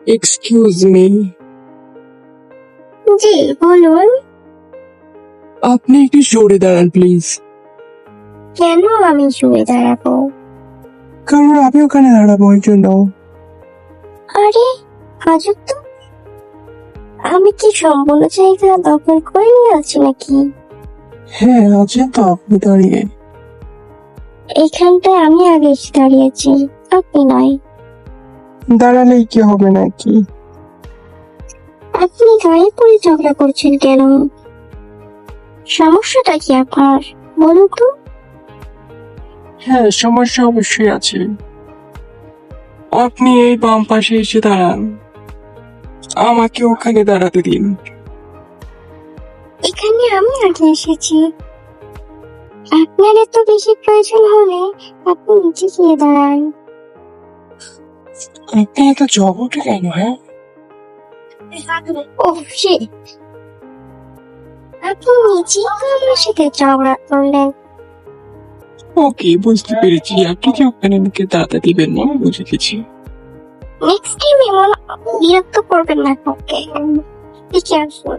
Excuse me, জি বলুন। আপনি একটু সরে দাঁড়ান প্লিজ। কেন আমি শুয়ে দাঁড়াবো? কারণ আমি ওখানে দাঁড়াবো ওই জন্য। আরে আজব তো, আমি কি সম্পূর্ণ জায়গা দখল করে নিয়ে আছি নাকি? হ্যাঁ, আছেন তো আপনি দাঁড়িয়ে। এইখানটায় আমি আগে এসে দাঁড়িয়েছি, আপনি নয়। দাঁড়ালেই কি হবে নাকি? আপনি গায়ে পড়ে ঝগড়া করছেন কেন? সমস্যাটা কি আপনার বলুন তো? হ্যাঁ, সমস্যা অবশ্যই আছে। আপনি এই বাম পাশে এসে দাঁড়ান, আমাকে ওখানে দাঁড়াতে দিন। এখানে আমি আগে এসেছি। আপনার এত বেশি প্রয়োজন হলে আপনি নিচে গিয়ে দাঁড়ান। আপনি এত ঝগড়া কেন? হ্যাঁ, ওহ শিট, আপনি নিজেই তো আমার সাথে ঝগড়া করলেন। ওকে, বুঝতে পেরেছি। আপনি যে ওখানে আমাকে দাঁড়াতে দিবেন না, বুঝে গেছি। নেক্সট টাইম এমন বিরক্ত করবেন না, ওকে? Be careful.